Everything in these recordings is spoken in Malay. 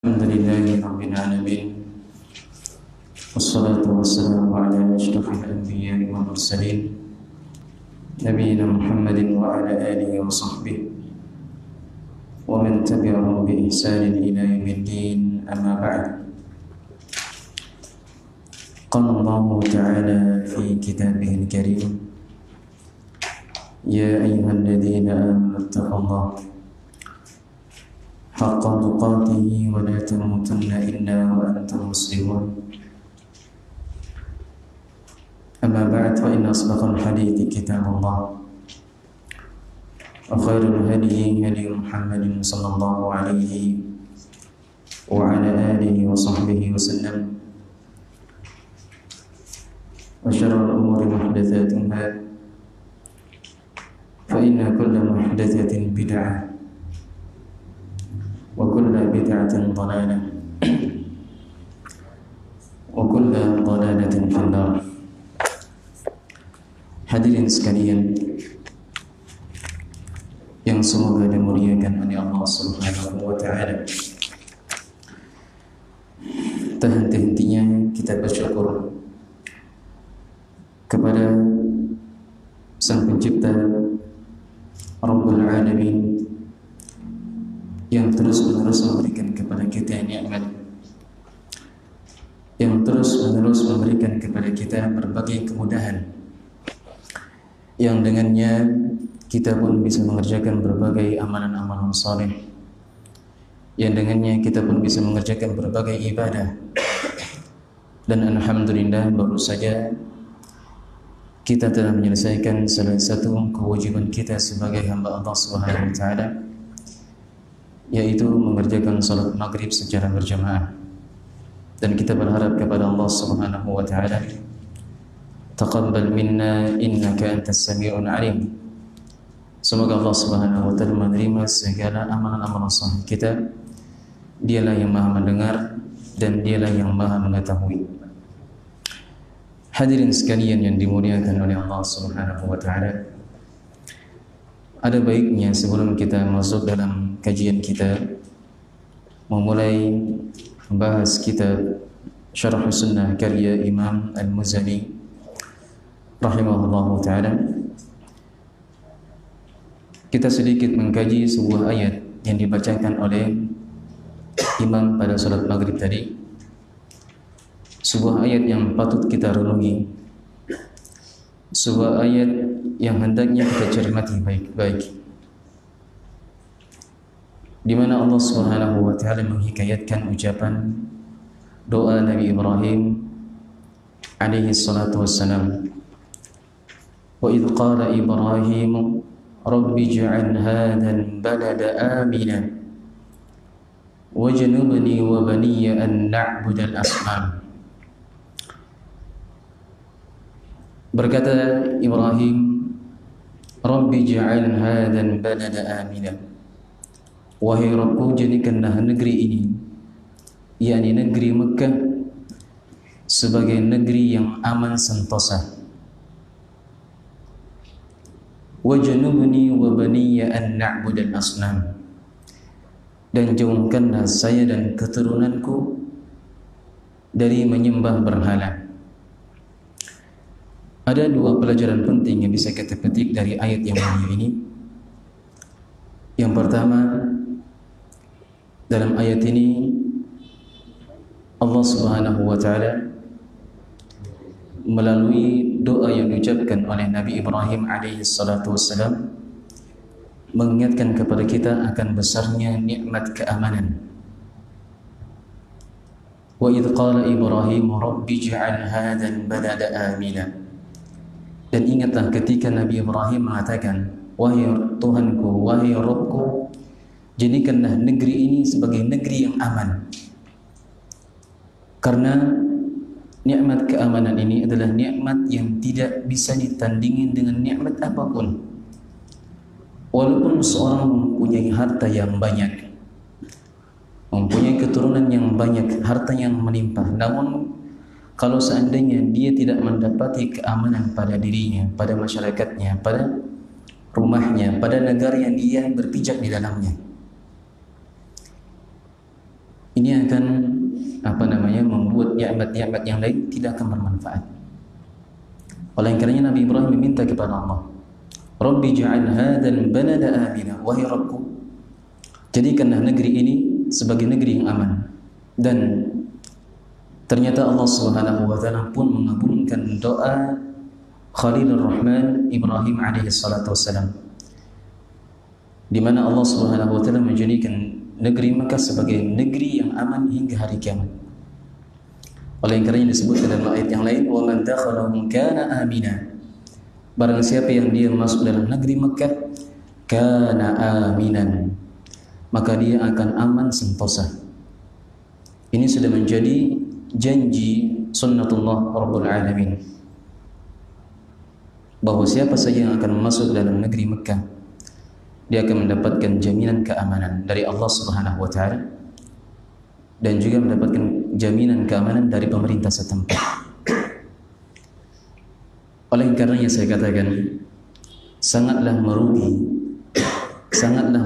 Alhamdulillahi Rabbil Alamin. Wassalatu wassalamu ala ashrafil anbiya'i wal mursalin Nabiyyina Muhammadin wa ala alihi wa sahbihi wa man tabi'ahum bi ihsanin ila yaumiddin, amma ba'd. Qala Allahu ta'ala fi kitabihil karim, ya ayyuhalladzina amanu ittaqullaha حق تقاته ولا تموتن إلا وأنتم مسلمون. أما بعد، فإن أصدق الحديث كتاب الله، وخير الهدي هدي محمد صلى الله عليه وعلى آله وصحبه وسلم، وشر الأمور محدثاتها، فإن كل محدثة بدعة وكل بدعة ضلالة وكل ضلالة في النار. Hadirin sekalian yang semoga dimuliakan oleh Allah Subhanahu wa Ta'ala, tak henti-hentinya kita bersyukur kepada Sang Pencipta Rabbul Alamin yang terus-menerus memberikan kepada kita nikmat, yang terus-menerus memberikan kepada kita berbagai kemudahan, yang dengannya kita pun bisa mengerjakan berbagai amalan-amalan saleh, yang dengannya kita pun bisa mengerjakan berbagai ibadah. Dan alhamdulillah, baru saja kita telah menyelesaikan salah satu kewajiban kita sebagai hamba Allah Subhanahu wa Ta'ala, yaitu mengerjakan salat maghrib secara berjamaah. Dan kita berharap kepada Allah Subhanahu wa Ta'ala, taqabbal minna innaka antas sami'un alim. Semoga Allah Subhanahu wa Ta'ala menerima segala amalan-amalan saleh kita. Dialah yang Maha mendengar dan Dialah yang Maha mengetahui. Hadirin sekalian yang dimuliakan oleh Allah Subhanahu wa Ta'ala, ada baiknya sebelum kita masuk dalam kajian kita, memulai membahas kitab Syarh Sunnah karya Imam Al-Muzani rahimahullahu ta'ala, kita sedikit mengkaji sebuah ayat yang dibacakan oleh imam pada salat maghrib tadi. Sebuah ayat yang patut kita renungi, sebuah ayat yang hendaknya kita cermati baik-baik, di mana Allah Subhanahu wa Ta'ala menghikayatkan ucapan doa Nabi Ibrahim alaihi salatu wassalam, wa idh qala Ibrahim rabbi ij'al hadzal balada amina wajnubni wa baniya an na'budal asnam. Berkata Ibrahim, Rabbi ja'al hadzal balada amina, wahai Rabbku, jadikanlah negeri ini, yakni negeri Mekah, sebagai negeri yang aman sentosa. Wajnubni wa baniya an na'budal asnam, dan jauhkanlah saya dan keturunanku dari menyembah berhala. Ada dua pelajaran penting yang bisa kita petik dari ayat yang mulia ini. Yang pertama, dalam ayat ini Allah Subhanahu wa Ta'ala melalui doa yang diucapkan oleh Nabi Ibrahim alaihi salatu wassalam mengingatkan kepada kita akan besarnya nikmat keamanan. Wa idh qala Ibrahim rabbi ij'al hadzal balada amina. Dan ingatlah ketika Nabi Ibrahim mengatakan, wahai Tuhanku, wahai Rabbku, jadikanlah negeri ini sebagai negeri yang aman. Karena nikmat keamanan ini adalah nikmat yang tidak bisa ditandingin dengan nikmat apapun. Walaupun seorang mempunyai harta yang banyak, mempunyai keturunan yang banyak, harta yang melimpah, namun kalau seandainya dia tidak mendapati keamanan pada dirinya, pada masyarakatnya, pada rumahnya, pada negara yang dia berpijak di dalamnya, Ini yang sebab nikmat-nikmat yang lain tidak akan bermanfaat. Oleh karenanya Nabi Ibrahim meminta kepada Allah, Rabbi ja'al hadzal balada amina, wahai Rabbku, jadikanlah negeri ini sebagai negeri yang aman. Dan ternyata Allah Subhanahu wa taala pun mengabulkan doa Khalilur Rahman Ibrahim alaihi salatu wassalam, di mana Allah Subhanahu wa taala menjadikan negeri Makkah sebagai negeri yang aman hingga hari kiamat. Oleh karenanya disebutkan dalam ayat yang lain, wa man dakhalahu kana amina, barang siapa yang dia masuk dalam negeri Makkah kana aminan, maka dia akan aman sentosa. Ini sudah menjadi janji sunnatullah Rabbul Alamin, bahwa siapa saja yang akan masuk dalam negeri Makkah, dia akan mendapatkan jaminan keamanan dari Allah Subhanahu wa taala, dan juga mendapatkan jaminan keamanan dari pemerintah setempat. Oleh karenanya saya katakan, sangatlah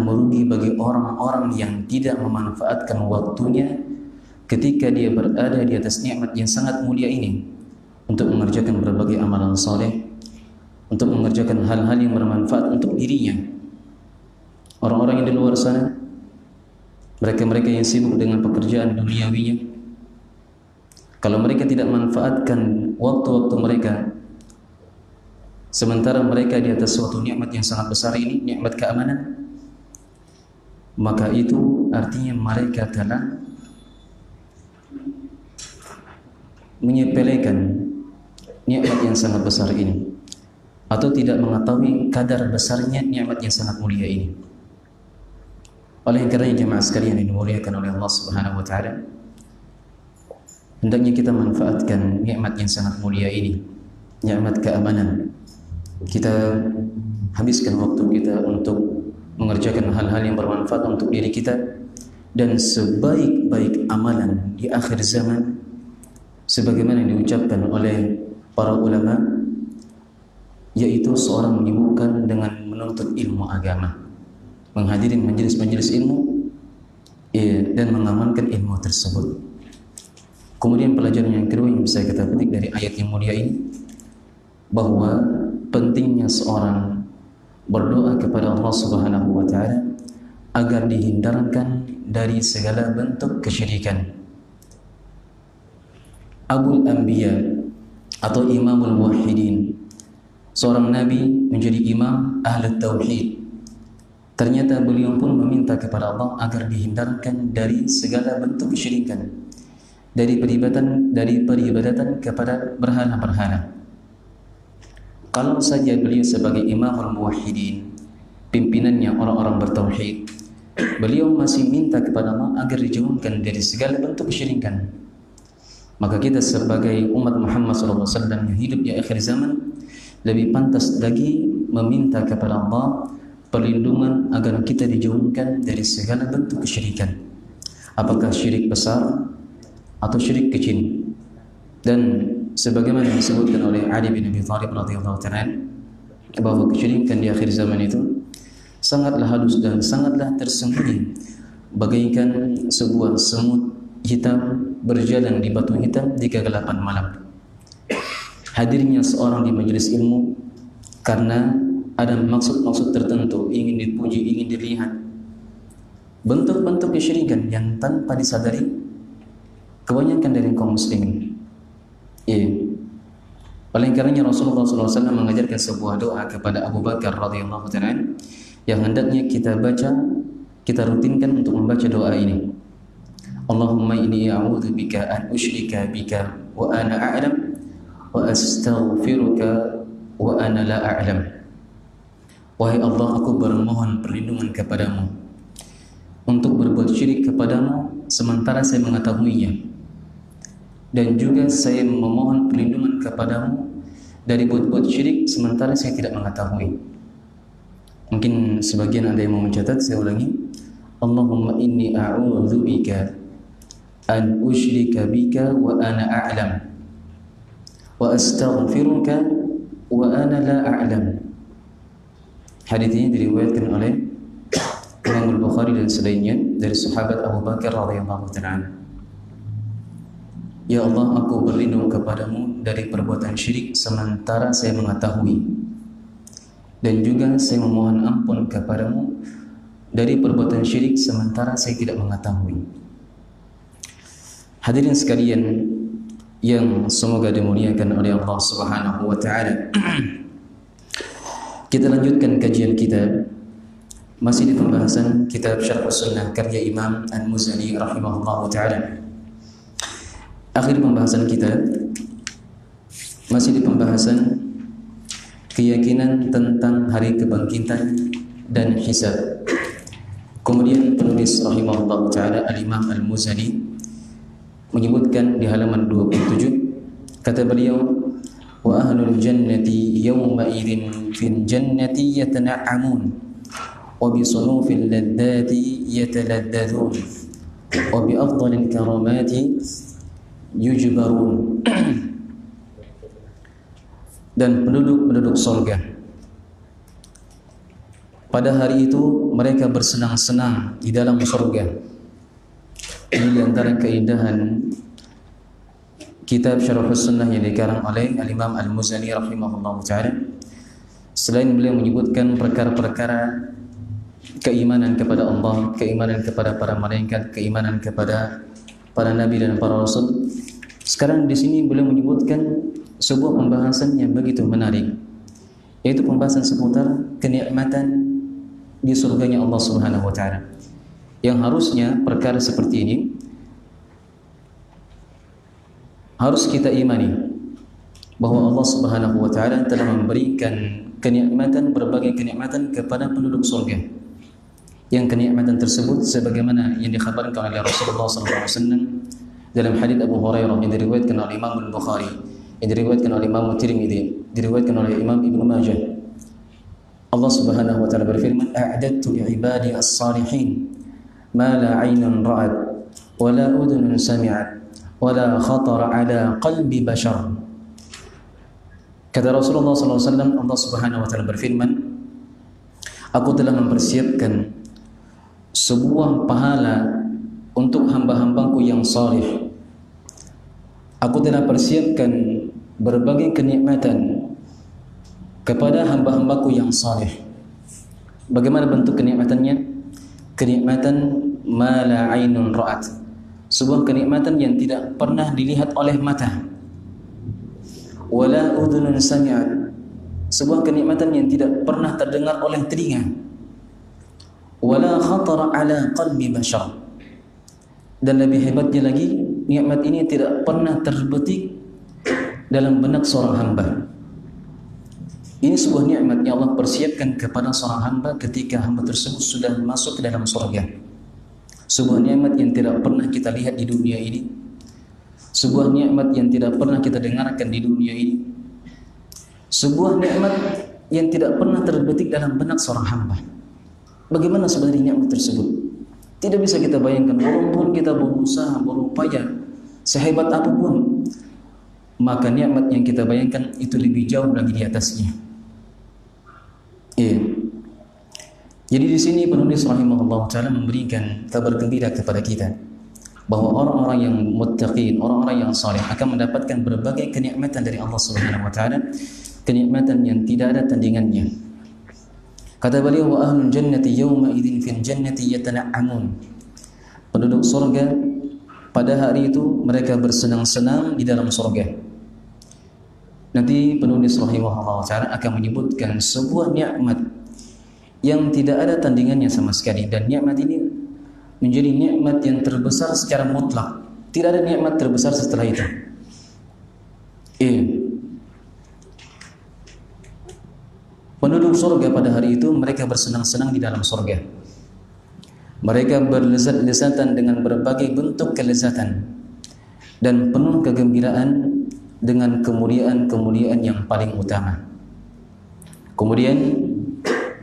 merugi bagi orang-orang yang tidak memanfaatkan waktunya ketika dia berada di atas nikmat yang sangat mulia ini untuk mengerjakan berbagai amalan saleh, untuk mengerjakan hal-hal yang bermanfaat untuk dirinya. Orang-orang yang di luar sana, mereka-mereka yang sibuk dengan pekerjaan duniawinya, kalau mereka tidak manfaatkan waktu-waktu mereka, sementara mereka di atas suatu nikmat yang sangat besar ini, nikmat keamanan, maka itu artinya mereka telah menyepelekan nikmat yang sangat besar ini, atau tidak mengetahui kadar besarnya nikmat yang sangat mulia ini. Oleh kerana jemaah sekalian yang dimuliakan oleh Allah Subhanahu wa taala, hendaknya kita manfaatkan nikmat yang sangat mulia ini, nikmat keamanan. Kita habiskan waktu kita untuk mengerjakan hal-hal yang bermanfaat untuk diri kita, dan sebaik-baik amalan di akhir zaman, sebagaimana yang diucapkan oleh para ulama, yaitu seorang menyibukkan dengan menuntut ilmu agama, menghadiri majelis-majelis ilmu, dan mengamalkan ilmu tersebut. Kemudian pelajaran yang kedua yang bisa kita petik dari ayat yang mulia ini, bahwa pentingnya seorang berdoa kepada Allah Subhanahu wa taala agar dihindarkan dari segala bentuk kesyirikan. Abul Anbiya atau Imamul Muwahhidin, seorang nabi menjadi imam ahli tauhid, ternyata beliau pun meminta kepada Allah agar dihindarkan dari segala bentuk kesyirikan, dari peribadatan kepada berhala-berhala. Kalau saja beliau sebagai Imamul Muwahhidin, pimpinannya orang-orang bertauhid, beliau masih minta kepada Allah agar dijauhkan dari segala bentuk kesyirikan, maka kita sebagai umat Muhammad SAW yang hidup di akhir zaman lebih pantas lagi meminta kepada Allah perlindungan agar kita dijauhkan dari segala bentuk kesyirikan, apakah syirik besar atau syirik kecil. Dan sebagaimana disebutkan oleh Ali bin Abi Thalib radhiyallahu ta'ala, bahwa kesyirikan di akhir zaman itu sangatlah halus dan sangatlah tersembunyi, bagaikan sebuah semut hitam berjalan di batu hitam di kegelapan malam. Hadirnya seorang di majelis ilmu karena ada maksud-maksud tertentu, ingin dipuji, ingin dilihat, bentuk-bentuk kesyirikan yang tanpa disadari kebanyakan dari kaum muslimin. Oleh karenanya Rasulullah SAW mengajarkan sebuah doa kepada Abu Bakar radhiyallahu ta'ala yang hendaknya kita baca, kita rutinkan untuk membaca doa ini. Allahumma inni a'udzu bika an usyrika bika wa ana a'lam wa astaghfiruka wa ana la a'lam. Wahai Allah, aku bermohon perlindungan kepadamu untuk berbuat syirik kepadamu sementara saya mengetahuinya, dan juga saya memohon perlindungan kepadamu dari buat-buat syirik sementara saya tidak mengetahui. Mungkin sebagian ada yang mau mencatat, saya ulangi. Allahumma inni a'udzu bika an usyrika bika wa ana a'lam wa astaghfiruka wa ana la a'lam. Hadis ini diriwayatkan oleh Imam Al-Bukhari dan selainnya dari sahabat Abu Bakar radhiyallahu ta'ala. Ya Allah, aku berlindung kepadamu dari perbuatan syirik sementara saya mengetahui, dan juga saya memohon ampun kepadamu dari perbuatan syirik sementara saya tidak mengetahui. Hadirin sekalian yang semoga dimuliakan oleh Allah Subhanahu wa taala. Kita lanjutkan kajian kita masih di pembahasan kitab Syarh Sunnah karya Imam Al-Muzani rahimahullahu taala. Akhir pembahasan kita masih di pembahasan keyakinan tentang hari kebangkitan dan hisab. Kemudian penulis rahimahullah ta'ala Al-Imam Al-Muzani menyebutkan di halaman 27, kata beliau, wa ahlul jannati yawma idzin fil jannati yatana'amun wa bi sunufil ladzati yataladdadun wa bi afdalil karamati yujbarun. Dan penduduk surga pada hari itu mereka bersenang-senang di dalam surga. Ini di antara keindahan kitab Syarh Sunnah yang dikarang oleh Al-Imam Al-Muzani rahimahullah ta'ala. Selain beliau menyebutkan perkara-perkara keimanan kepada Allah, keimanan kepada para malaikat, keimanan kepada para nabi dan para rasul, sekarang di sini beliau menyebutkan sebuah pembahasan yang begitu menarik, yaitu pembahasan seputar kenikmatan di surganya Allah Subhanahu wa taala. Yang harusnya perkara seperti ini harus kita imani bahwa Allah Subhanahu wa taala telah memberikan kenikmatan, berbagai kenikmatan kepada penduduk surga. Yang kenikmatan tersebut sebagaimana yang dikhabarkan oleh Rasulullah SAW dalam hadits Abu Hurairah yang diriwayatkan oleh Imam Al-Bukhari, yang diriwayatkan oleh Imam Tirmidzi, diriwayatkan oleh Imam Ibnu Majah. Allah Subhanahu wa taala berfirman, a'adadtu li'ibadi as-salihin ma la 'ainun ra'at wa la udhunun sami'at wa la khatara 'ala qalbi bashar. Kata Rasulullah SAW, Allah Subhanahu wa taala berfirman, aku telah mempersiapkan sebuah pahala untuk hamba-hambaku yang salih. Aku telah persiapkan berbagai kenikmatan kepada hamba-hambaku yang saleh. Bagaimana bentuk kenikmatannya? Kenikmatan ma la 'ainun ra'at, sebuah kenikmatan yang tidak pernah dilihat oleh mata. Wala udhunun sami'at, sebuah kenikmatan yang tidak pernah terdengar oleh telinga. Wala khatara 'ala qalbi bashar, dan lebih hebatnya lagi, nikmat ini tidak pernah terbetik dalam benak seorang hamba. Ini sebuah nikmat yang Allah persiapkan kepada seorang hamba ketika hamba tersebut sudah masuk ke dalam surga. Sebuah nikmat yang tidak pernah kita lihat di dunia ini, sebuah nikmat yang tidak pernah kita dengarkan di dunia ini, sebuah nikmat yang tidak pernah terbetik dalam benak seorang hamba. Bagaimana sebenarnya nikmat tersebut? Tidak bisa kita bayangkan, walaupun kita berusaha, berupaya sehebat apapun, maka nikmat yang kita bayangkan itu lebih jauh lagi di atasnya. Iya. Jadi di sini penulis rahimahullah taala memberikan kabar gembira kepada kita bahwa orang-orang yang muttaqin, orang-orang yang saleh akan mendapatkan berbagai kenikmatan dari Allah Subhanahu wa taala, kenikmatan yang tidak ada tandingannya. Kata beliau, wa ahlul jannati yawma idzin fil jannati yatana'amun. Penduduk surga pada hari itu mereka bersenang-senang di dalam surga. Nanti penulis rahimahullah ta'ala akan menyebutkan sebuah nikmat yang tidak ada tandingannya sama sekali, dan nikmat ini menjadi nikmat yang terbesar secara mutlak. Tidak ada nikmat terbesar setelah itu. Penduduk surga pada hari itu mereka bersenang-senang di dalam surga. Mereka berlezat-lezatan dengan berbagai bentuk kelezatan dan penuh kegembiraan dengan kemuliaan-kemuliaan yang paling utama. Kemudian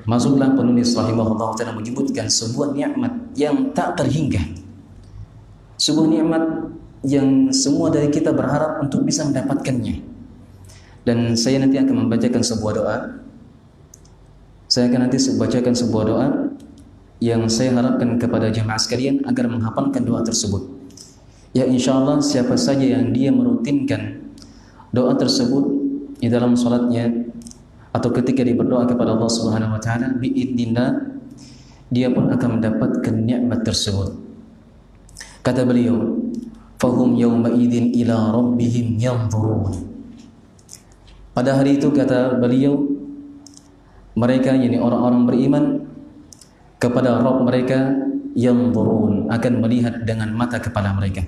masuklah penulis rahimahullah ta'ala menyebutkan sebuah nikmat yang tak terhingga, sebuah nikmat yang semua dari kita berharap untuk bisa mendapatkannya. Dan saya nanti akan membacakan sebuah doa. Saya akan nanti bacakan sebuah doa yang saya harapkan kepada jemaah sekalian agar menghafalkan doa tersebut, Ya insyaallah siapa saja yang dia merutinkan doa tersebut di dalam salatnya atau ketika dia berdoa kepada Allah Subhanahu wa taala, biidznillah dia pun akan mendapatkan nikmat tersebut. Kata beliau, fahum yawma idzin ila rabbihim yanzurun. Pada hari itu kata beliau, mereka yakni orang-orang beriman kepada Rabb mereka yanzurun, akan melihat dengan mata kepala mereka.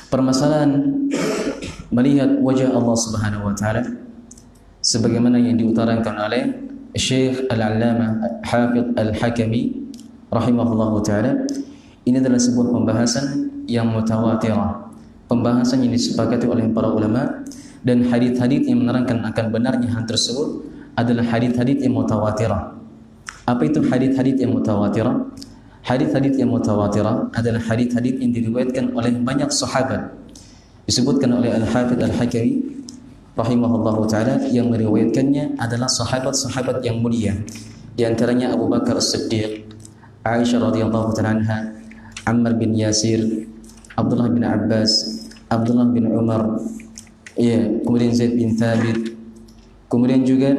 Permasalahan melihat wajah Allah Subhanahu wa taala sebagaimana yang diutarakan oleh Syekh Al-Allamah Hafidh Al-Hakami rahimahullahu taala, ini adalah sebuah pembahasan yang mutawatirah, pembahasan yang disepakati oleh para ulama, dan hadits-hadits yang menerangkan akan benarnya hal tersebut adalah hadits-hadits yang mutawatirah. Apa itu hadits-hadits yang mutawatirah? Hadits-hadits yang mutawatirah adalah hadits-hadits yang diriwayatkan oleh banyak sahabat. Disebutkan oleh Al-Hafidh Al-Hakami rahimahullahu taala, yang meriwayatkannya adalah sahabat-sahabat yang mulia. Di antaranya Abu Bakar As-Siddiq, Aisyah radhiyallahu taala anha, Ammar bin Yasir, Abdullah bin Abbas, Abdullah bin Umar, kemudian Zaid bin Thabit, kemudian juga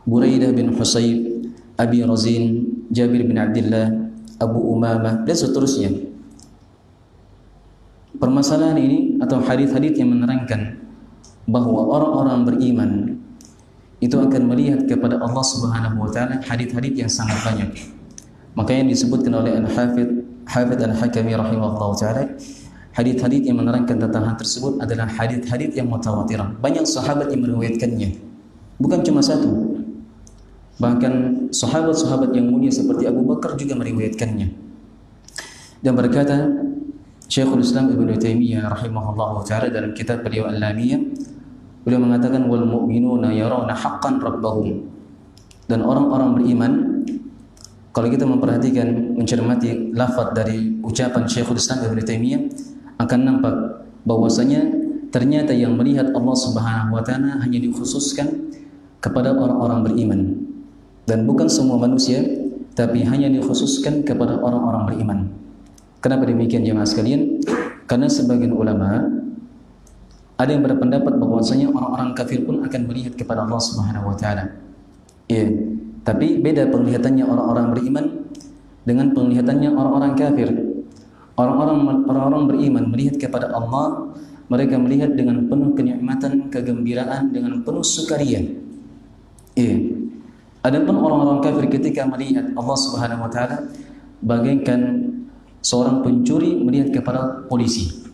Buraidah bin Husayb, Abi Razin, Jabir bin Abdullah, Abu Umamah, dan seterusnya. Permasalahan ini atau hadis-hadis yang menerangkan bahwa orang-orang beriman itu akan melihat kepada Allah Subhanahu wa taala, hadis-hadis yang sangat banyak. Makanya disebutkan oleh Hafidh Al-Hakami rahimahullahu taala, hadis-hadis yang menerangkan tentang hal tersebut adalah hadis-hadis yang mutawatirah. Banyak sahabat yang meriwayatkannya, bukan cuma satu. Bahkan sahabat-sahabat yang mulia seperti Abu Bakar juga meriwayatkannya. Dan berkata Syekhul Islam Ibnu Taimiyah rahimahullahu taala dalam kitab beliau Al-Lamiyah, beliau mengatakan wal mu'minuna yarawna haqqan rabbahum. Dan orang-orang beriman, kalau kita memperhatikan, mencermati lafaz dari ucapan Syekhul Islam Ibnu Taimiyah, akan nampak bahwasanya ternyata yang melihat Allah Subhanahu wa taala hanya dikhususkan kepada orang-orang beriman. Dan bukan semua manusia, tapi hanya dikhususkan kepada orang-orang beriman. Kenapa demikian jemaah sekalian? Karena sebagian ulama ada yang berpendapat bahwasanya orang-orang kafir pun akan melihat kepada Allah Subhanahu wa taala. Tapi beda penglihatannya orang-orang beriman dengan penglihatannya orang-orang kafir. Orang-orang beriman melihat kepada Allah, mereka melihat dengan penuh kenikmatan, kegembiraan, dengan penuh sukaria. Adapun orang-orang kafir ketika melihat Allah Subhanahu wa taala bagaikan seorang pencuri melihat kepada polisi,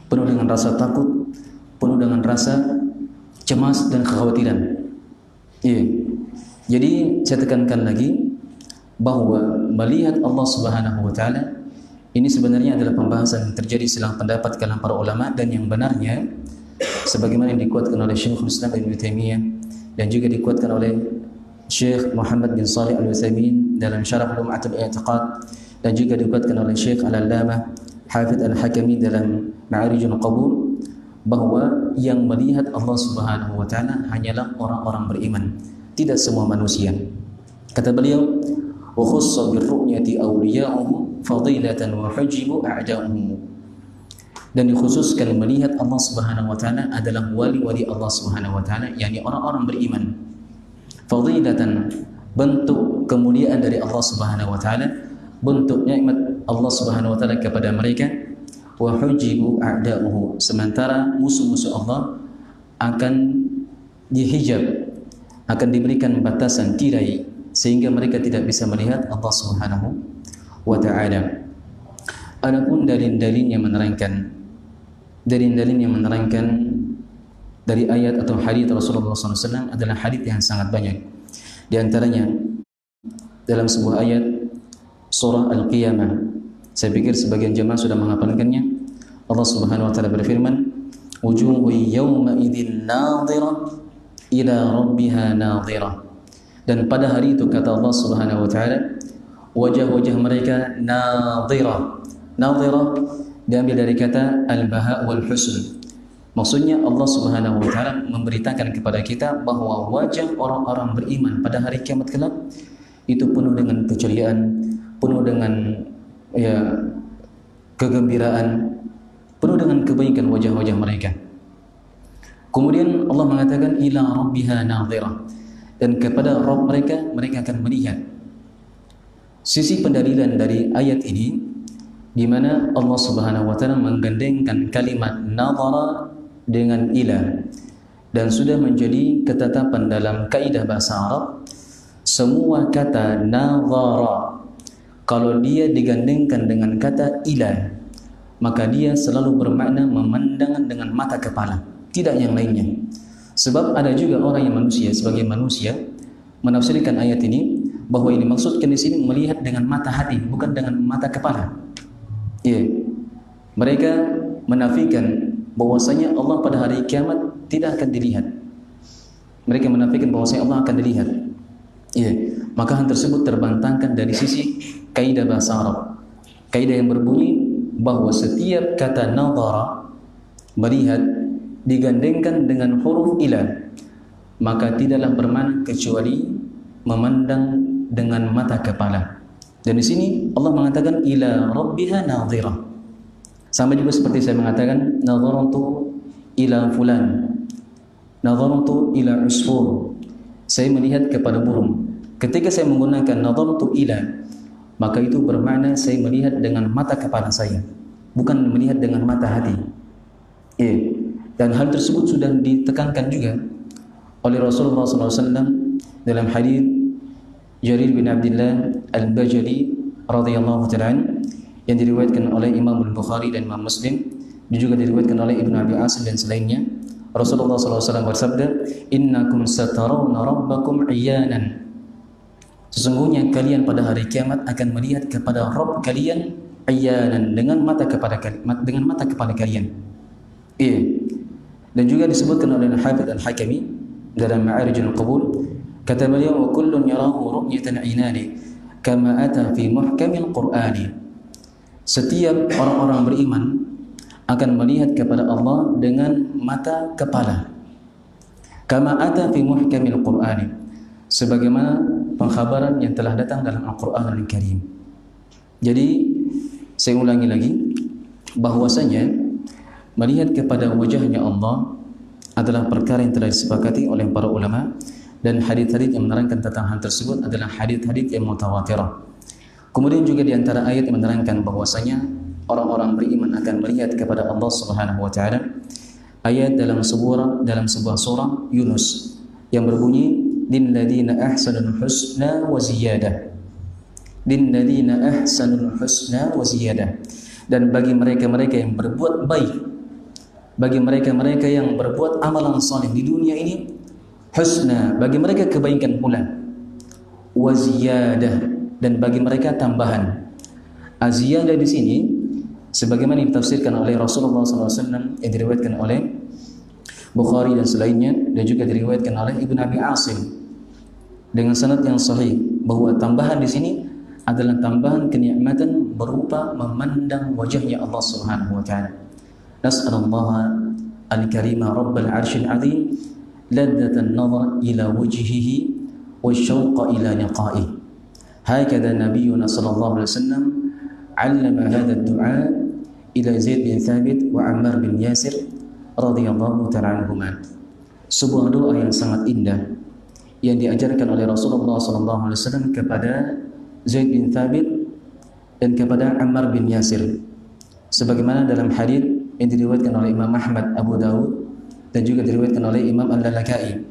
penuh dengan rasa takut, penuh dengan rasa cemas dan kekhawatiran. Jadi saya tekankan lagi bahwa melihat Allah Subhanahu wa taala ini sebenarnya adalah pembahasan yang terjadi silang pendapat kalangan para ulama, dan yang benarnya sebagaimana yang dikuatkan oleh Syekhul Islam Ibnu Taimiyah dan juga dikuatkan oleh Syekh Muhammad bin Shalih Al-Utsaimin dalam Syarah Lum'atul I'tiqad, dan juga dikuatkan oleh Syekh Al-Allamah Hafidh Al-Hakami dalam Ma'arijul Qabul, bahwa yang melihat Allah Subhanahu wa taala hanyalah orang-orang beriman, tidak semua manusia. Kata beliau, wa khussa birru'yati awliya'uhu fadilatan wa hujibu a'da'uhu. Dan dikhususkan melihat Allah Subhanahu wa taala adalah wali-wali Allah Subhanahu wa taala, yakni orang-orang beriman. Fadilatan, bentuk kemuliaan dari Allah Subhanahu wa taala, bentuk nikmat Allah Subhanahu wa taala kepada mereka. Wa hujibu a'da'uhu, sementara musuh-musuh Allah akan dihijab, akan diberikan batasan tirai sehingga mereka tidak bisa melihat Allah Subhanahu wa taala. Adapun dalil-dalil yang menerangkan dari ayat atau hadis Rasulullah SAW adalah hadis yang sangat banyak. Di antaranya dalam sebuah ayat surah Al-Qiyamah, saya pikir sebagian jemaah sudah menghafalkannya. Allah Subhanahu wa taala berfirman, wujuhu yawma idzin nadhirah ila rabbiha nadhirah. Dan pada hari itu kata Allah Subhanahu wa taala, wajah-wajah mereka nadhirah. Nadhirah diambil dari kata al-baha wal husn. Maksudnya Allah Subhanahu wa taala memberitakan kepada kita bahwa wajah orang-orang beriman pada hari kiamat kelak itu penuh dengan keceriaan, penuh dengan kegembiraan, penuh dengan kebaikan wajah-wajah mereka. Kemudian Allah mengatakan ila rabbiha nadhirah, dan kepada Rabb mereka akan melihat. Sisi pendalilan dari ayat ini di mana Allah Subhanahu wa taala menggandengkan kalimat nadhara dengan ila, dan sudah menjadi ketetapan dalam kaidah bahasa Arab, semua kata nadhara kalau dia digandengkan dengan kata ila, maka dia selalu bermakna memandang dengan mata kepala, tidak yang lainnya. Sebab ada juga orang yang sebagai manusia menafsirkan ayat ini bahwa ini maksudkan di sini melihat dengan mata hati, bukan dengan mata kepala. Mereka menafikan bahwasanya Allah pada hari kiamat tidak akan dilihat. Mereka menafikan bahwasanya Allah akan dilihat. Maka hal tersebut terbantahkan dari sisi kaidah bahasa Arab. Kaidah yang berbunyi bahwa setiap kata nadhara, melihat, digandengkan dengan huruf ila, maka tidaklah bermakna kecuali memandang dengan mata kepala. Dan di sini Allah mengatakan ila rabbiha nadhirah. Sama juga seperti saya mengatakan nadhartu ila fulan, nadhartu ila usfur, saya melihat kepada burung. Ketika saya menggunakan nadhartu ila, maka itu bermakna saya melihat dengan mata kepala saya, bukan melihat dengan mata hati. Dan hal tersebut sudah ditekankan juga oleh Rasulullah SAW dalam hadis Jarir bin Abdullah Al-Bajali radhiyallahu ta'ala yang diriwayatkan oleh Imam Al-Bukhari dan Imam Muslim, dan juga diriwayatkan oleh Ibnu Abi Asim dan selainnya. Rasulullah SAW bersabda, innakum satarawna rabbakum iyanan, sesungguhnya kalian pada hari kiamat akan melihat kepada Rabb kalian iyanan, dengan mata kepala kalian. Dan juga disebutkan oleh Al-Hafidz Al-Hakami dalam Ma'arijul Qabul, kata beliau, wa kullun yarahu ru'yatan inani kama ata fi muhkamil qur'ani, setiap orang-orang beriman akan melihat kepada Allah dengan mata kepala, kama ata fi muhkamil qur'ani, sebagaimana pengkhabaran yang telah datang dalam Al-Qur'an Al-Karim. Jadi saya ulangi lagi bahwasanya melihat kepada wajahnya Allah adalah perkara yang telah disepakati oleh para ulama, dan hadis-hadis yang menerangkan tentang hal tersebut adalah hadis-hadis yang mutawatirah. Kemudian juga di antara ayat yang menerangkan bahwasanya orang-orang beriman akan melihat kepada Allah Subhanahu wa taala, ayat dalam sebuah surah Yunus yang berbunyi lilladzina ahsanul husna wa ziyadah, lilladzina ahsanul husna wa ziyadah, dan bagi mereka-mereka yang berbuat baik, bagi mereka-mereka yang berbuat amalan saleh di dunia ini, husna, bagi mereka kebaikan pula, wa ziyadah, dan bagi mereka tambahan. Aziyadah di sini sebagaimana ditafsirkan oleh Rasulullah SAW yang diriwayatkan oleh Bukhari dan selainnya, dan juga diriwayatkan oleh Ibnu Abi Asim dengan sanad yang sahih, bahwa tambahan di sini adalah tambahan kenikmatan berupa memandang wajahnya Allah Subhanahu wa taala. Nas'alullaha al-karima rabbal 'arsyil 'azim ladzatan nazar ila wajhihi wasyauqa ila liqa'ihi. Hakadha nabiyuna sallallahu alaihi wasallam 'allama hadha ad-du'a ila Zaid bin Thabit wa Ammar bin Yasir radhiyallahu ta'ala anhuma. Sebuah doa yang sangat indah yang diajarkan oleh Rasulullah sallallahu alaihi wasallam kepada Zaid bin Thabit dan kepada Ammar bin Yasir, sebagaimana dalam hadis yang diriwayatkan oleh Imam Ahmad, Abu Dawud, dan juga diriwayatkan oleh Imam Al-Lalaka'i,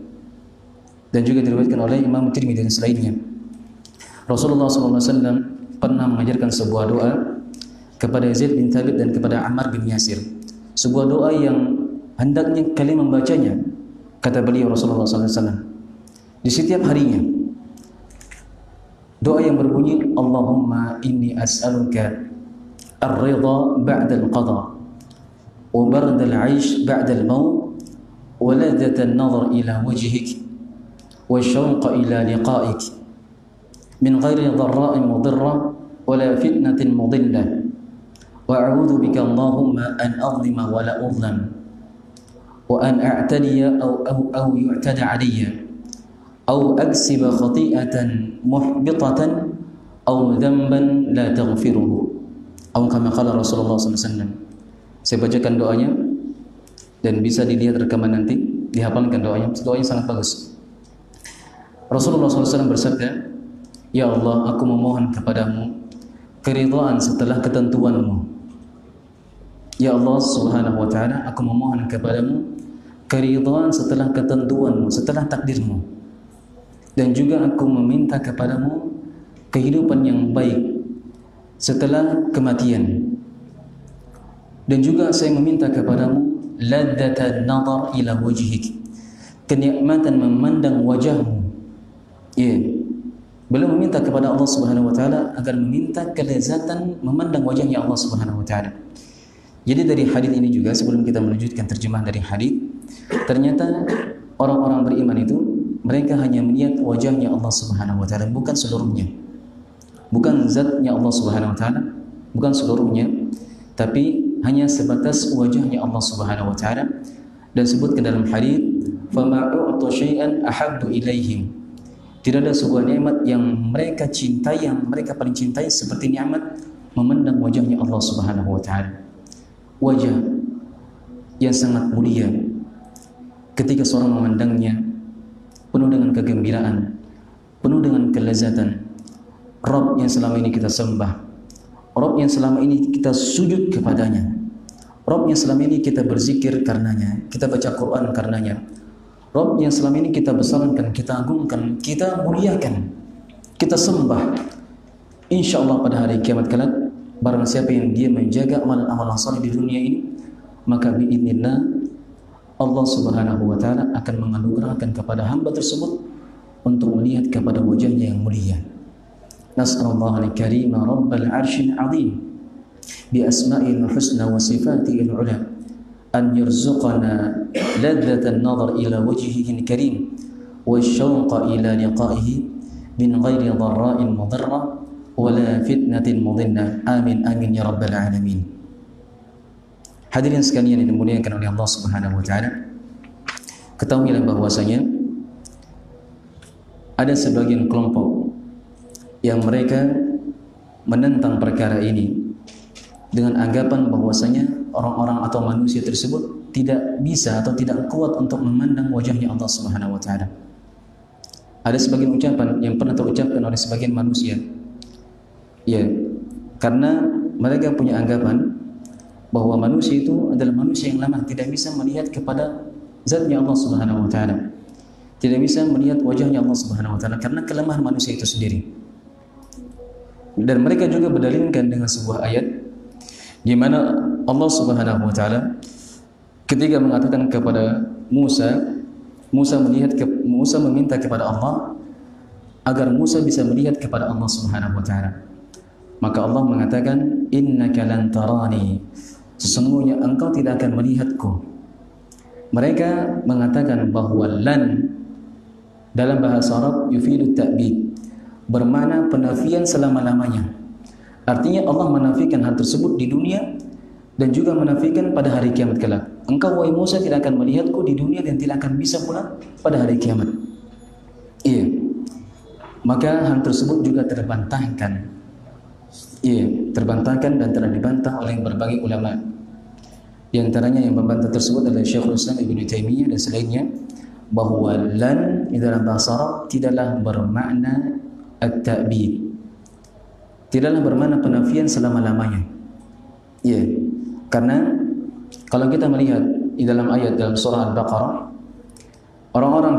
dan juga diriwayatkan oleh Imam Tirmidzi dan selainnya. Rasulullah SAW pernah mengajarkan sebuah doa kepada Zaid bin Thabit dan kepada Ammar bin Yasir, sebuah doa yang hendaknya kalian membacanya, kata beliau Rasulullah SAW, di setiap harinya. Doa yang berbunyi, Allahumma inni as'aluka ar-ridha ba'da al-qadha wa barda al-'aish ba'da al-maut wa ladzata an-nazar ila wajhik wa syauqa ila liqa'ik min ghairi dharra'in mudirrah wa la fitnatin mudillah wa a'udzu bika Allahumma an adlima wa la udlam wa an a'tadiya aw yu'tada 'alayya أو أكسب خطيئة محبطة أو ذنبا لا تغفره Atau kama qala Rasulullah SAW. Saya bacakan doanya dan bisa dilihat rekaman nanti, dihafalkan doanya. Doanya sangat bagus. Rasulullah SAW bersabda, "Ya Allah, aku memohon kepadamu keridhaan setelah ketentuanmu." Ya Allah Subhanahu wa ta'ala, aku memohon kepadamu keridhaan setelah ketentuanmu, setelah takdirmu. Dan juga aku meminta kepadamu kehidupan yang baik setelah kematian. Dan juga saya meminta kepadamu ladzatan nazar ila wajhik, kenikmatan memandang wajahmu. Beliau meminta kepada Allah Subhanahu wa taala agar meminta kelezatan memandang wajahnya Allah Subhanahu wa taala. Jadi dari hadis ini juga, sebelum kita melanjutkan terjemahan dari hadis, ternyata orang-orang beriman itu mereka hanya melihat wajahnya Allah Subhanahu wa taala, bukan seluruhnya. Bukan zatnya Allah Subhanahu wa taala, bukan seluruhnya, tapi hanya sebatas wajahnya Allah Subhanahu wa taala. Dan sebutkan dalam hadis, "Fama u'tu syai'an ahabbu ilaihim." Tidak ada sebuah nikmat yang mereka cintai, yang mereka paling cintai seperti nikmat memandang wajahnya Allah Subhanahu wa taala. Wajah yang sangat mulia, ketika seorang memandangnya penuh dengan kegembiraan, penuh dengan kelezatan. Rabb yang selama ini kita sembah, Rabb yang selama ini kita sujud kepadanya, Rabb yang selama ini kita berzikir karenanya, kita baca Quran karenanya, Rabb yang selama ini kita besarkan, kita agungkan, kita muliakan, kita sembah. InsyaAllah pada hari kiamat kelak, barang siapa yang dia menjaga amalan-amalan saleh di dunia ini, maka biidznillah Allah Subhanahu wa taala akan menganugerahkan kepada hamba tersebut untuk melihat kepada wajahnya yang mulia. Nas'alullah al-karima rabbal arsyil azim bi asma'il husna wa sifatihil ula an yarzuqana ladzatan nazar ila wajhihi al-karim wa syauqa ila liqa'ihi min ghairi dharra'in mudarrah wala fitnatin mudhinnah. Amin amin ya rabbal alamin. Hadirin sekalian yang dimuliakan oleh Allah Subhanahu wa taala, ketahuilah bahwasanya ada sebagian kelompok yang mereka menentang perkara ini dengan anggapan bahwasanya orang-orang atau manusia tersebut tidak bisa atau tidak kuat untuk memandang wajahnya Allah Subhanahu wa taala. Ada sebagian ucapan yang pernah terucapkan oleh sebagian manusia, karena mereka punya anggapan bahwa manusia itu adalah manusia yang lemah, tidak bisa melihat kepada zatnya Allah Subhanahu wa taala, tidak bisa melihat wajahnya Allah Subhanahu wa taala karena kelemahan manusia itu sendiri. Dan mereka juga berdalilkan dengan sebuah ayat di mana Allah Subhanahu wa taala ketika mengatakan kepada Musa meminta kepada Allah agar Musa bisa melihat kepada Allah Subhanahu wa taala. Maka Allah mengatakan, "Innaka lan tarani." Sesungguhnya engkau tidak akan melihatku. Mereka mengatakan bahwa lan dalam bahasa Arab yufidu ta'bid, bermakna penafian selama-lamanya. Artinya Allah menafikan hal tersebut di dunia dan juga menafikan pada hari kiamat kelak. Engkau wahai Musa tidak akan melihatku di dunia dan tidak akan bisa pula pada hari kiamat. Maka hal tersebut juga terbantahkan. Terbantahkan dan telah dibantah oleh berbagai ulama. Di antaranya yang membantah tersebut adalah Syekhul Islam Ibnu Taimiyah dan selainnya, bahwa lan di dalam bahasa Arab tidaklah bermakna at-ta'bid, tidaklah bermakna penafian selama-lamanya. Karena kalau kita melihat di dalam ayat dalam surah Al-Baqarah, orang-orang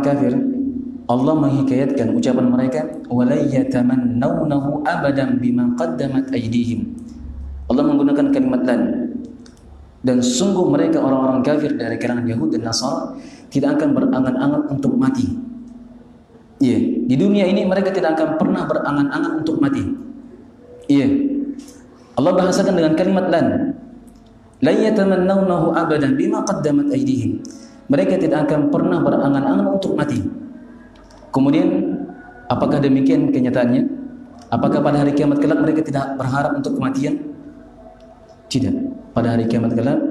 kafir Allah menghikayatkan ucapan mereka, wala yatamannawnahu abadan bima qaddamat aydihim. Allah menggunakan kalimat lan, dan sungguh mereka orang-orang kafir dari kalangan Yahudi dan Nasara tidak akan berangan-angan untuk mati. Di dunia ini mereka tidak akan pernah berangan-angan untuk mati. Allah bahasakan dengan kalimat lan. La yatamannawnahu abadan bima qaddamat aydihim. Mereka tidak akan pernah berangan-angan untuk mati. Kemudian apakah demikian kenyataannya? Apakah pada hari kiamat kelak mereka tidak berharap untuk kematian? Tidak. Pada hari kiamat kelak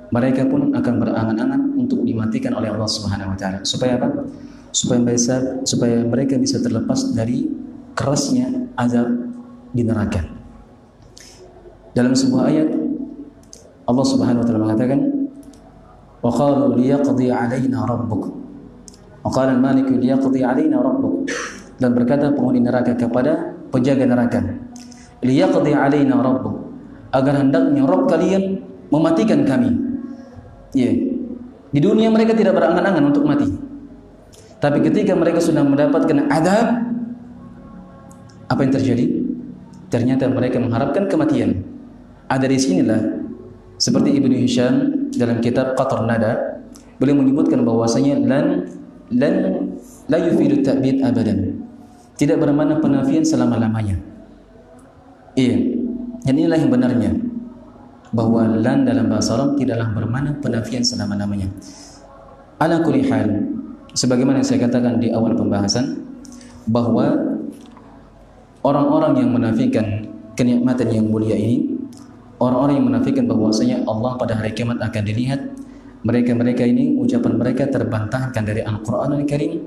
mereka pun akan berangan-angan untuk dimatikan oleh Allah Subhanahu wa taala. Supaya apa? Supaya mereka bisa terlepas dari kerasnya azab di neraka. Dalam sebuah ayat Allah Subhanahu wa taala mengatakan, "Wa qalu liyaqdi 'alaina rabbuk." Wa qala al-malik liyaqdi 'alaina rabbuk. Dan berkata penghuni neraka kepada penjaga neraka, "Liyaqdi 'alaina rabbuk." Agar hendaknya Rabb kalian mematikan kami. Ya. Di dunia mereka tidak berangan-angan untuk mati. Tapi ketika mereka sudah mendapatkan azab, apa yang terjadi? Ternyata mereka mengharapkan kematian. Dari sinilah seperti Ibnu Hisham dalam kitab Qatar Nada, beliau menyebutkan bahwasanya la yufidu ta'bid abadan. Tidak bermakna penafian selama-lamanya. Iya. Dan inilah yang benarnya, bahwa lan dalam bahasa Arab tidaklah bermakna penafian selama-lamanya. Ala kulli hal, sebagaimana yang saya katakan di awal pembahasan, bahwa orang-orang yang menafikan kenikmatan yang mulia ini, orang-orang yang menafikan bahwasanya Allah pada hari kiamat akan dilihat, mereka ini ucapan mereka terbantahkan dari Al-Qur'anul Karim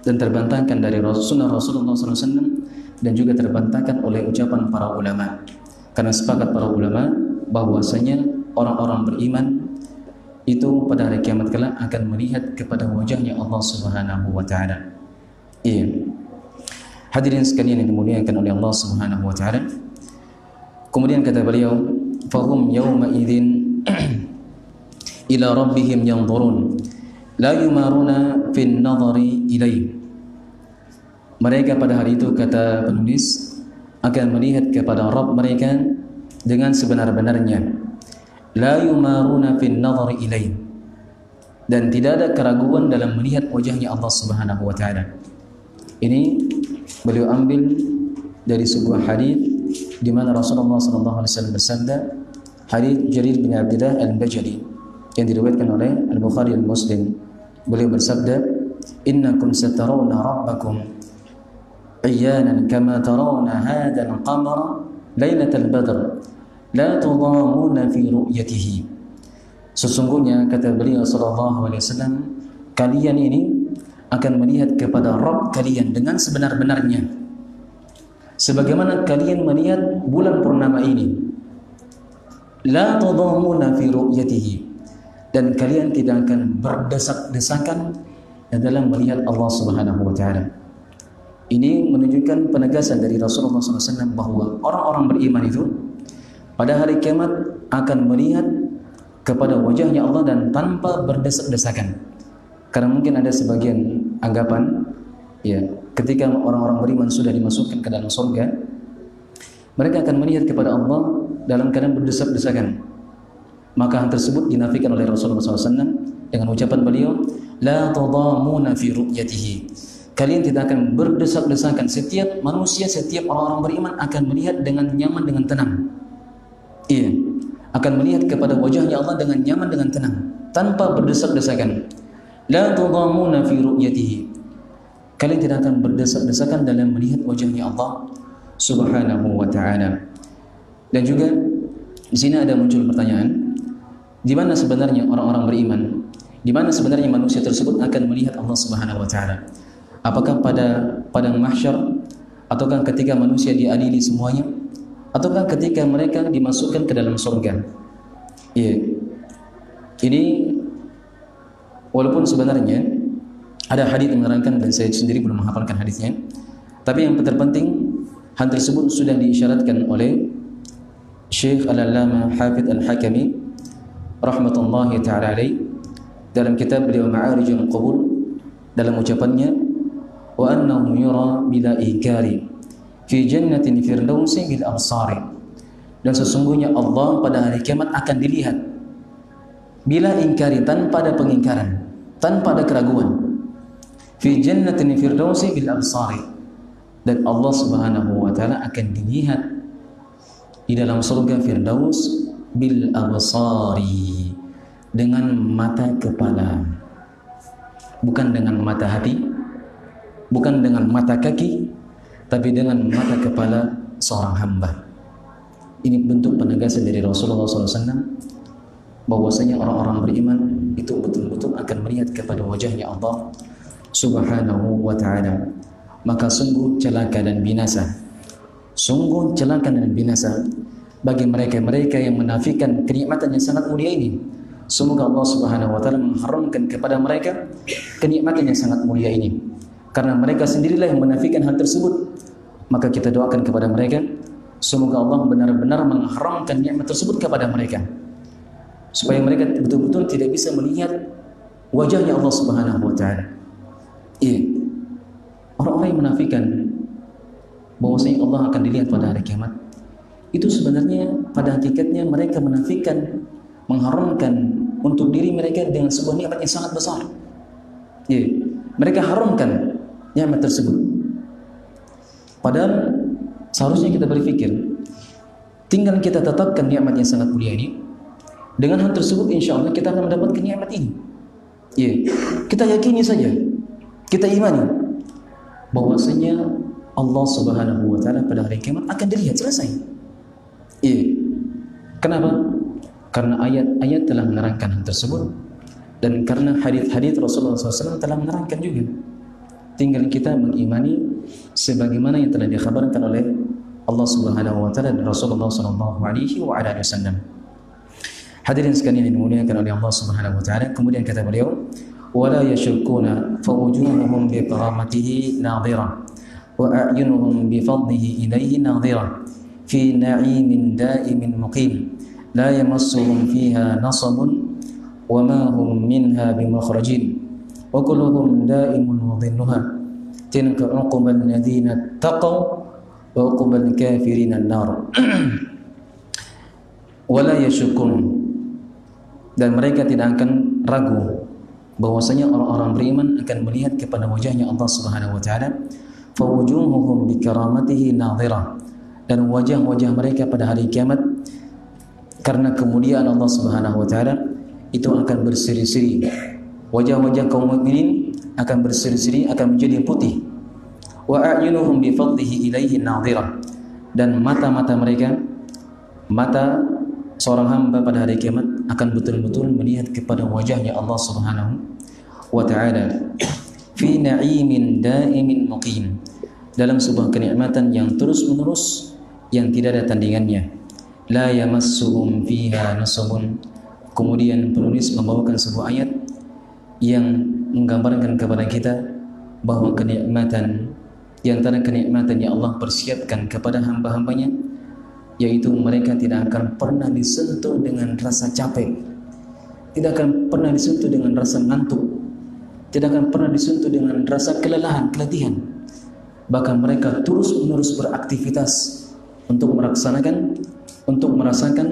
dan terbantahkan dari Sunnah Rasulullah SAW, dan juga terbantahkan oleh ucapan para ulama. Karena sepakat para ulama bahwasanya orang-orang beriman itu pada hari kiamat kelak akan melihat kepada wajahnya Allah Subhanahu wa taala. Iya. Hadirin sekalian yang dimuliakan oleh Allah Subhanahu wa taala. Kemudian kata beliau, "Fahum yawma idzin ila rabbihim yanzurun la yumaruna fin nadhari ilaih." Mereka pada hari itu, kata penulis, akan melihat kepada Rabb mereka dengan sebenar-benarnya. La yumaruna fin nadhari ilaih. Dan tidak ada keraguan dalam melihat wajahnya Allah Subhanahu wa taala. Ini beliau ambil dari sebuah hadis di mana Rasulullah sallallahu alaihi wasallam bersabda, hadis Jarir bin Abdullah Al-Bajali yang diriwayatkan oleh Al-Bukhari dan Muslim. Beliau bersabda, "Innakum satarawna rabbakum iyyanan kama tarawna hadzal qamara lailatal badr la tudamuna fi ru'yatihi." Sesungguhnya kata beliau sallallahu alaihi wasallam, kalian ini akan melihat kepada Rabb kalian dengan sebenar-benarnya, sebagaimana kalian melihat bulan purnama ini. La tudamuna fi ru'yatihi, dan kalian tidak akan berdesak-desakan dalam melihat Allah Subhanahu wa taala. Ini menunjukkan penegasan dari Rasulullah SAW bahwa orang-orang beriman itu pada hari kiamat akan melihat kepada wajahnya Allah dan tanpa berdesak-desakan. Karena mungkin ada sebagian anggapan, ya, ketika orang-orang beriman sudah dimasukkan ke dalam surga, mereka akan melihat kepada Allah dalam keadaan berdesak-desakan. Maka hal tersebut dinafikan oleh Rasulullah SAW dengan ucapan beliau, la tudamuna fi ru'yatihi. Kalian tidak akan berdesak-desakan. Setiap manusia, setiap orang-orang beriman akan melihat dengan nyaman, dengan tenang. Iya, akan melihat kepada wajahnya Allah dengan nyaman, dengan tenang, tanpa berdesak-desakan. La tudamuna fi ru'yatihi. Kalian tidak akan berdesak-desakan dalam melihat wajahnya Allah Subhanahu wa taala. Dan juga di sini ada muncul pertanyaan, di mana sebenarnya orang-orang beriman? Di mana sebenarnya manusia tersebut akan melihat Allah Subhanahu wa taala? Apakah pada padang mahsyar, ataukah ketika manusia diadili semuanya, ataukah ketika mereka dimasukkan ke dalam surga? Iya. Ini walaupun sebenarnya ada hadis yang menerangkan dan saya sendiri belum menghafalkan hadisnya, tapi yang terpenting hal tersebut sudah diisyaratkan oleh Syekh Al-Allamah Hafidz Al-Hakami rahmatullahi ta'ala alaih dalam kitab beliau Ma'arijul Qubul, dalam ucapannya, wa annahu yura bila ikari fi jannatin firdausi bil absari. Dan sesungguhnya Allah pada hari kiamat akan dilihat bila ingkari, tanpa ada pengingkaran, tanpa ada keraguan. Fi jannatin firdausi bil absari, dan Allah Subhanahu wa taala akan dilihat di dalam surga Firdaus bil absari, dengan mata kepala, bukan dengan mata hati, bukan dengan mata kaki, tapi dengan mata kepala seorang hamba. Ini bentuk penegasan dari Rasulullah SAW bahwasanya orang-orang beriman itu betul-betul akan melihat kepada wajahnya Allah Subhanahu wa ta'ala. maka sungguh celaka dan binasa. Sungguh celaka dan binasa bagi mereka-mereka yang menafikan kenikmatan yang sangat mulia ini. Semoga Allah Subhanahu wa taala mengharamkan kepada mereka kenikmatan yang sangat mulia ini. Karena mereka sendirilah yang menafikan hal tersebut. Maka kita doakan kepada mereka, semoga Allah benar-benar mengharamkan nikmat tersebut kepada mereka, supaya mereka betul-betul tidak bisa melihat wajahnya Allah Subhanahu wa taala. Iya. Orang-orang yang menafikan bahwasanya Allah akan dilihat pada hari kiamat, itu sebenarnya pada hakikatnya mereka menafikan, mengharamkan untuk diri mereka dengan sebuah nikmat yang sangat besar. Iya. Mereka haramkan nikmat tersebut. Padahal seharusnya kita berpikir, tinggal kita tetapkan nikmat yang sangat mulia ini. Dengan hal tersebut insya Allah kita akan mendapatkan nikmat ini. Iya. Kita yakini saja, kita imani bahwasanya Allah Subhanahu wa taala pada hari kiamat akan dilihat, selesai. Iya. Kenapa? Karena ayat-ayat telah menerangkan hal tersebut, dan karena hadis-hadis Rasulullah SAW telah menerangkan juga. Tinggal kita mengimani sebagaimana yang telah dikhabarkan oleh Allah Subhanahu wa taala dan Rasulullah sallallahu alaihi wasallam. Hadirin sekalian yang dimuliakan oleh Allah Subhanahu wa taala, kemudian kata beliau, wala yashukuna fawujuhum bi karamatihi nadhira wa a'yunuhum bi fadlihi ilayhi nadhira fi na'imin da'imin muqim la yamassuhum fiha nasabun wa ma hum minha bimukhrajin wa kulluhum da'imun wa dhilluha tilka uqbal ladzina taqaw wa uqbal kafirin an-nar. Wala yashukun, dan mereka tidak akan ragu bahwasanya orang-orang beriman akan melihat kepada wajahnya Allah Subhanahu wa taala. Fa wujuhuhum bi karamatihi nadhira, dan wajah-wajah mereka pada hari kiamat karena kemuliaan Allah Subhanahu wa taala itu akan berseri-seri. Wajah-wajah kaum mukminin akan berseri-seri, akan menjadi putih. Wa a'yunuhum bi fadlihi ilaihi nadhira, dan mata-mata mereka, mata seorang hamba pada hari kiamat akan betul-betul melihat kepada wajahnya Allah Subhanahu wa taala fi na'imin da'imin muqim, dalam sebuah kenikmatan yang terus-menerus yang tidak ada tandingannya. La yamassuhum fiha nasabun. Kemudian penulis membawakan sebuah ayat yang menggambarkan kepada kita bahwa kenikmatan, di antara kenikmatan yang Allah persiapkan kepada hamba-hambanya, yaitu mereka tidak akan pernah disentuh dengan rasa capek, tidak akan pernah disentuh dengan rasa ngantuk, tidak akan pernah disentuh dengan rasa kelelahan, keletihan. Bahkan mereka terus-menerus beraktivitas untuk merasakan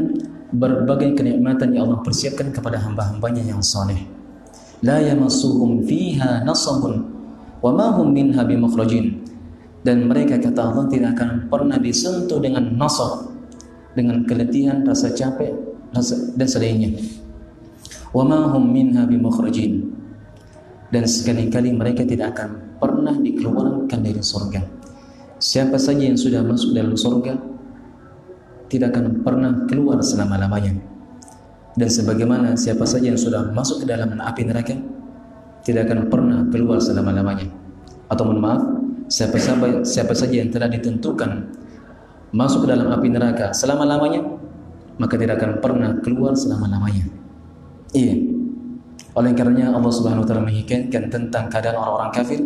berbagai kenikmatan yang Allah persiapkan kepada hamba-hambanya yang saleh. La yamassuhum fiha nasabun wa ma hum minha bimukhrajin, dan mereka, kata Allah, tidak akan pernah disentuh dengan nasab, dengan keletihan, rasa capek, dan selainnya. Wa ma hum minha bimukhrajin, dan sekali-kali mereka tidak akan pernah dikeluarkan dari surga. Siapa saja yang sudah masuk dalam surga tidak akan pernah keluar selama-lamanya. Dan sebagaimana siapa saja yang sudah masuk ke dalam api neraka tidak akan pernah keluar selama-lamanya. Atau mohon maaf, siapa saja yang telah ditentukan masuk ke dalam api neraka selama-lamanya, maka tidak akan pernah keluar selama-lamanya. Iya. Oleh karenanya Allah Subhanahu wa taala menghikayatkan tentang keadaan orang-orang kafir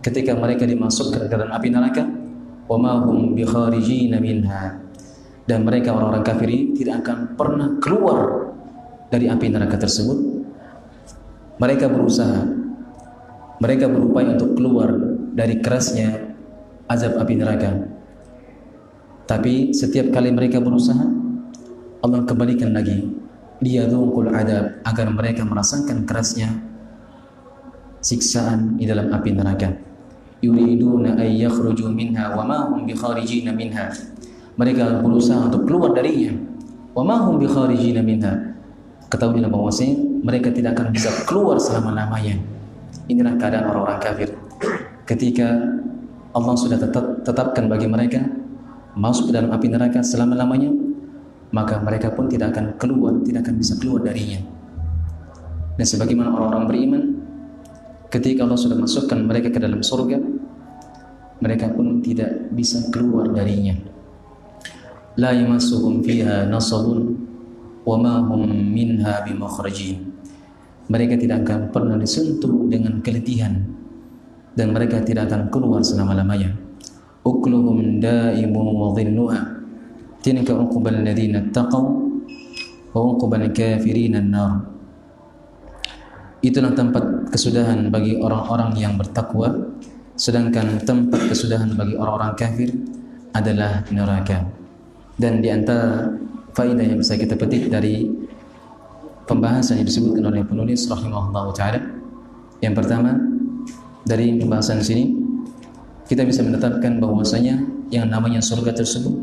ketika mereka dimasukkan ke dalam api neraka, wa ma hum bikharijin minha, dan mereka orang-orang kafir ini tidak akan pernah keluar dari api neraka tersebut. Mereka berusaha, mereka berupaya untuk keluar dari kerasnya azab api neraka, tapi setiap kali mereka berusaha, Allah kembalikan lagi, liyadzuqul adab, agar mereka merasakan kerasnya siksaan di dalam api neraka. Yuriduna ay yakhruju minha wa ma hum bikharijin minha, mereka berusaha untuk keluar darinya. Wa ma hum bikharijin minha, ketahuilah bahwasanya mereka tidak akan bisa keluar selama-lamanya. Inilah keadaan orang-orang kafir. Ketika Allah sudah tetapkan bagi mereka masuk ke dalam api neraka selama-lamanya, maka mereka pun tidak akan keluar, tidak akan bisa keluar darinya. Dan sebagaimana orang-orang beriman, ketika Allah sudah masukkan mereka ke dalam surga, mereka pun tidak bisa keluar darinya. La yamassuhum fiha nasabun wa ma hum minha bimukhrajin. Mereka tidak akan pernah disentuh dengan keletihan dan mereka tidak akan keluar selama-lamanya. Ukluhum daimun wa dhilluha tilka uqbal ladzina taqaw wa uqbal kafirin an-nar. Itulah tempat kesudahan bagi orang-orang yang bertakwa, sedangkan tempat kesudahan bagi orang-orang kafir adalah neraka. Dan di antara faedah yang bisa kita petik dari pembahasan yang disebutkan oleh penulis rahimahullah ta'ala, yang pertama dari pembahasan sini kita bisa menetapkan bahwasanya yang namanya surga tersebut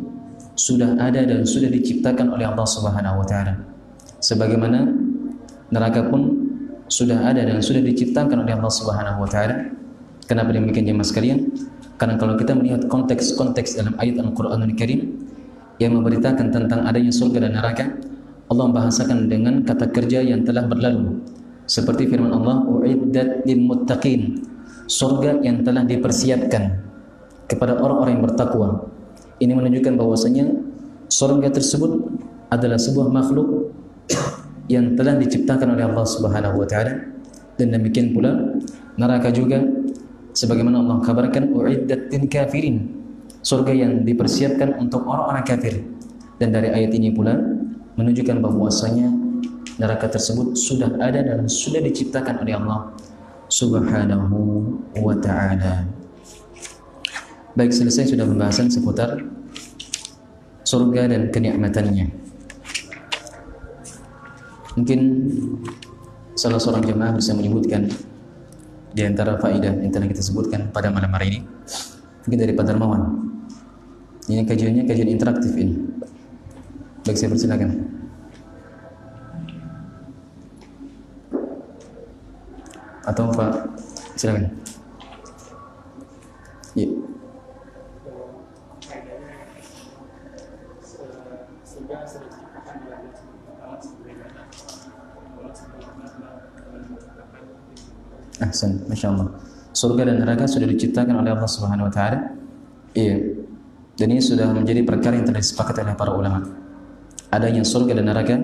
sudah ada dan sudah diciptakan oleh Allah Subhanahu wa taala, sebagaimana neraka pun sudah ada dan sudah diciptakan oleh Allah Subhanahu wa taala. Kenapa demikian jemaah sekalian? Karena kalau kita melihat konteks-konteks dalam ayat Al-Qur'anul Karim yang memberitakan tentang adanya surga dan neraka, Allah membahasakan dengan kata kerja yang telah berlalu. Seperti firman Allah, "Uiddat lil muttaqin." Surga yang telah dipersiapkan kepada orang-orang yang bertakwa. Ini menunjukkan bahwasanya surga tersebut adalah sebuah makhluk yang telah diciptakan oleh Allah Subhanahu wa taala, dan demikian pula neraka juga sebagaimana Allah kabarkan uiddat lil kafirin, surga yang dipersiapkan untuk orang-orang kafir. Dan dari ayat ini pula menunjukkan bahwasanya neraka tersebut sudah ada dan sudah diciptakan oleh Allah Subhanahu wa taala. Baik, selesai sudah pembahasan seputar surga dan kenikmatannya. Mungkin salah seorang jemaah bisa menyebutkan di antara faedah yang telah kita sebutkan pada malam hari ini. Mungkin dari Pak Darmawan. Ini kajiannya kajian interaktif ini. Baik, saya persilakan. Atau Pak, silakan. Ya. Ahsan, Masya Allah. Surga dan neraka sudah diciptakan oleh Allah Subhanahu wa taala. Iya. Dan ini sudah menjadi perkara yang telah disepakati oleh para ulama. Adanya surga dan neraka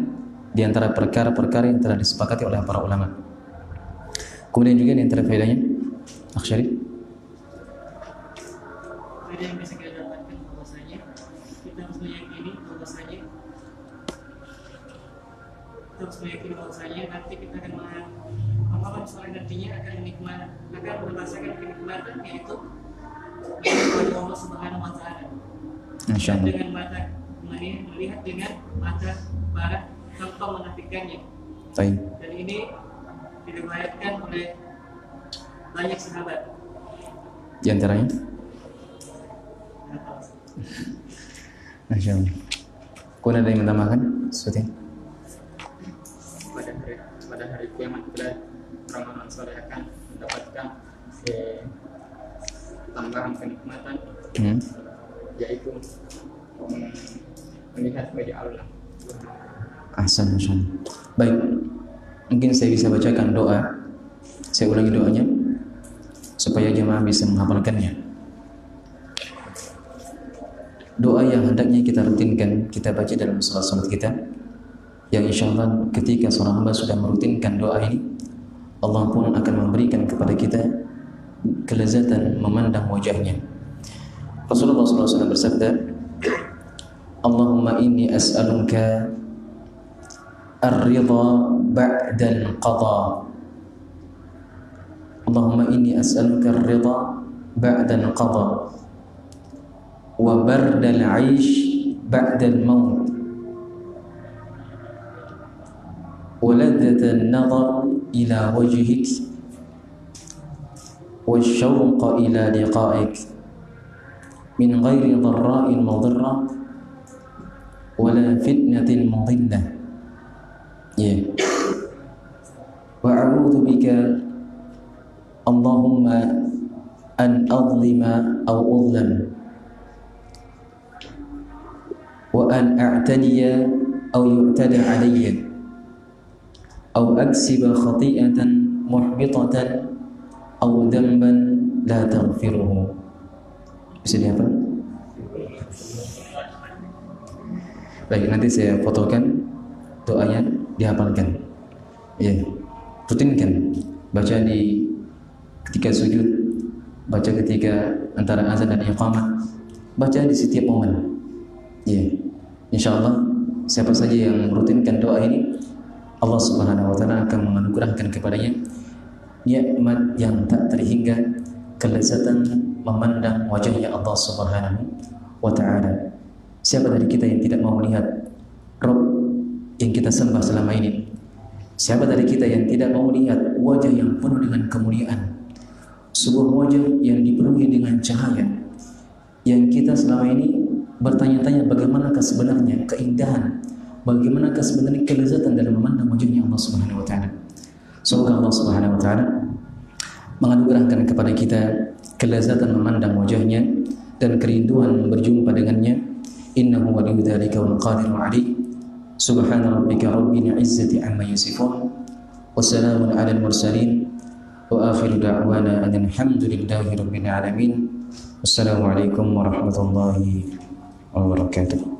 di antara perkara-perkara yang telah disepakati oleh para ulama. Kemudian juga di antara faedahnya, Akhsyari, faedah yang bisa kita dapatkan bahwasanya kita harus meyakini bahwasanya nanti kita akan amalan soleh nantinya akan merasakan kenikmatan, yaitu dari Allah Subhanahu wa taala. Dengan mata melihat dengan mata barat tanpa menafikannya. Dan ini diriwayatkan oleh banyak sahabat. Di antaranya Masya Allah. Kau ada yang menambahkan sesuatu? Pada hari kiamat kita orang-orang soleh akan mendapatkan tambahan kenikmatan, yaitu melihat wajah Allah. Ahsan, Masya Allah. Baik, mungkin saya bisa bacakan doa. Saya ulangi doanya supaya jemaah bisa menghafalkannya. Doa yang hendaknya kita rutinkan, kita baca dalam salat kita, yang insya Allah ketika seorang hamba sudah merutinkan doa ini, Allah pun akan memberikan kepada kita kelezatan memandang wajahnya. Rasulullah SAW bersabda, Allahumma inni as'aluka ar-ridha ba'dal qada. Allahumma inni as'aluka ar-ridha ba'dal qada wa bardal 'aish ba'dal maut wa ladzatan nadhar ila wajhik wa syauqa ila liqa'ik min ghairi dharra'in mudhirrah wala fitnatin mudillah. Wa a'udzu bika Allahumma an adlima aw udlam wa an a'tadiya aw yu'tada alayya aw aksiba khati'atan muhbitatan aw dhanban la taghfiruhu. Bisa dihafal? Baik, nanti saya fotokan doanya, dihafalkan. Ya, rutinkan. Baca di ketika sujud, baca ketika antara azan dan iqamah, baca di setiap momen. Ya, insyaallah siapa saja yang rutinkan doa ini, Allah Subhanahu wa taala akan menganugerahkan kepadanya nikmat yang tak terhingga, kelezatan memandang wajahnya Allah Subhanahu wa taala. Siapa dari kita yang tidak mau melihat Rabb yang kita sembah selama ini? Siapa dari kita yang tidak mau melihat wajah yang penuh dengan kemuliaan, sebuah wajah yang dipenuhi dengan cahaya, yang kita selama ini bertanya-tanya bagaimanakah sebenarnya keindahan, bagaimanakah sebenarnya kelezatan dalam memandang wajahnya Allah Subhanahu wa taala. Semoga Allah Subhanahu wa taala menganugerahkan kepada kita kelezatan memandang wajahnya dan kerinduan berjumpa dengannya. Innahu waliyyu dzalika wal qadiru alaih. Subhana rabbika rabbil izzati amma yasifun wa salamun alal mursalin wa akhiru da'wana alhamdulillahi rabbil alamin. Wassalamualaikum warahmatullahi wabarakatuh.